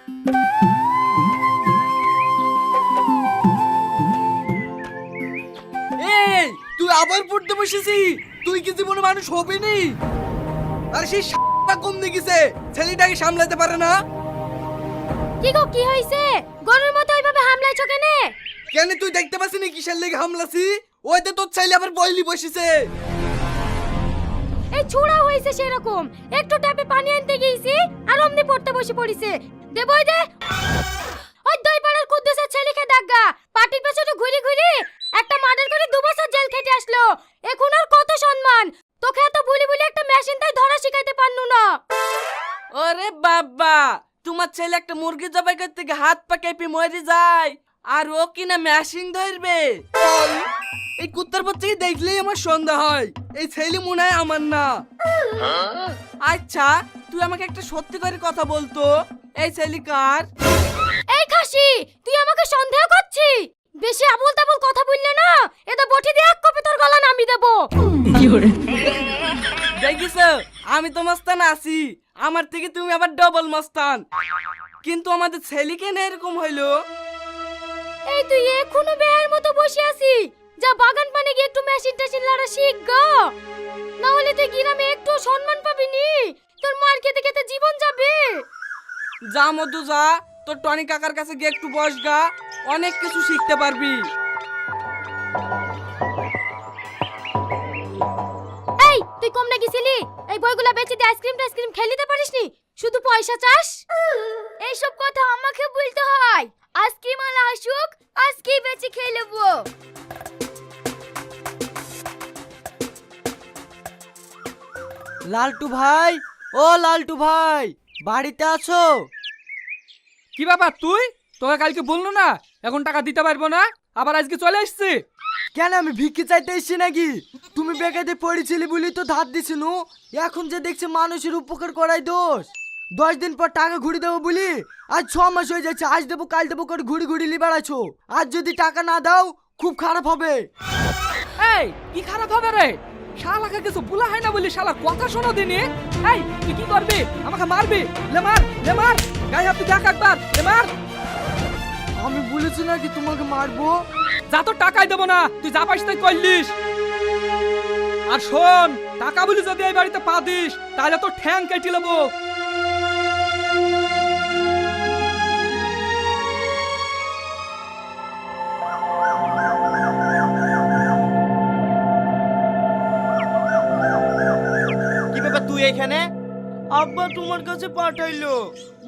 এই তুই আবার পড়তে বসেছি? তুই কি জীবনে মানুষ হবি নি? আর সেই কম দেখিছে, ছেলেটাকে সামলাতে পারে না। কি গো, কি হইছে? গরুর মতো ওইভাবে হামলাইছো কেনে? কেন তুই দেখতে পাচ্ছিস নি কিসের লেগে হামলাছি? ওইতে তোর ছেলে আবার বইলি বসেছে। এই ছুড়া হইছে সেরকম। একটু ট্যাপে পানি আনতে গিয়েছি আর অমনি পড়তে বসে পড়িছে। দে বই দে। ওই দই পাড়ার কুদ্দুসের ছেলেকে দাগা পাটির পেছনে ঘুরি ঘুরি একটা মার্ডার করে 2 বছর জেল খেটে আসলো। এখন আর কত সম্মান। তোকে এত বুলি বুলি একটা মেশিন তাই ধরা শিখাইতে পারনু না। ওরে বাবা, তোমার ছেলে একটা মুরগি জবাই করতে গিয়ে হাত পা কেঁপে মরে যায়, আর ও কিনা মেশিন ধরবে? এই কুত্তার বাচ্চাকে দেখলেই আমার সন্দেহ হয় এই ছেলে মনে হয় আমার না। আচ্ছা, তুই আমাকে একটা সত্যি করে কথা বলতো, এই ছেলে কার? এই খাসি, তুই আমাকে সন্দেহ করছিস? বেশি আবল তাবল কথা বললে না এটা বটি দিয়ে এক কপি তোর গলা নামিয়ে দেবো। দেখিস আমি তো মস্তান আছি, আমার থেকে তুমি আবার ডবল মস্তান। কিন্তু আমাদের ছেলে কেন এরকম হইলো? এই তুই এখনো বেহার মতো বসে আছি। যা বাগান পানে গিয়ে একটু মেশিন টেশিন লাড়া শিখ গো, না হলে তুই গ্রামে একটু সম্মান পাবি নি। তোর মার খেতে খেতে জীবন যাবে। যা মধু যা, তোর টনি কাকার কাছে গিয়ে একটু বস গা, অনেক কিছু শিখতে পারবি। এই তুই কমনে গেছিলি? এই বইগুলা বেচে দিয়ে আইসক্রিম খেলিতে পারিসনি, শুধু পয়সা চাস। এইসব কথা আমাকে বলতে হয়? আইসক্রিম আলা আসুক, আজকেই বেচে খেয়ে নেবো। লালটু ভাই, ও লালটু ভাই, বাড়িতে আছো? কি ব্যাপার তুই? তোকে কালকে বললো না এখন টাকা দিতে পারবো না, আবার আজকে চলে আসছে? কেন আমি ভিক্ষি চাইতে এসছি নাকি? তুমি বেকাতে পড়েছিলি বলি তো ধার দিছিনু। এখন যে দেখছি মানুষের উপকার করাই দোষ। 10 দিন পর টাকা ঘুরি দেবো বলি আজ 6 মাস হয়ে যাচ্ছে, আজ দেবো কাল দেবো করে ঘুরি ঘুরি লি বেড়াচ্ছো। আজ যদি টাকা না দাও খুব খারাপ হবে। এই কি খারাপ হবে রে? শালাকে কিছু বলা হয় না বলি শালার কথা শোনো দিনে। এই তুই কি করবি? আমাকে মারবি? লে মার, লে মার, গায়ে হাত দেখ একবার, লে মার। আমি বলেছি নাকি তোমাকে মারবো? যা তো টাকাই দেবো না, তুই যা পাইস তাই করলিস। আর শোন, টাকা বলি যদি এই বাড়িতে পা দিস তাহলে তো ঠ্যাং কেটে নেবো। কি ব্যাপার তুই এখানে? আব্বা তোমার কাছে পাঠাইলো।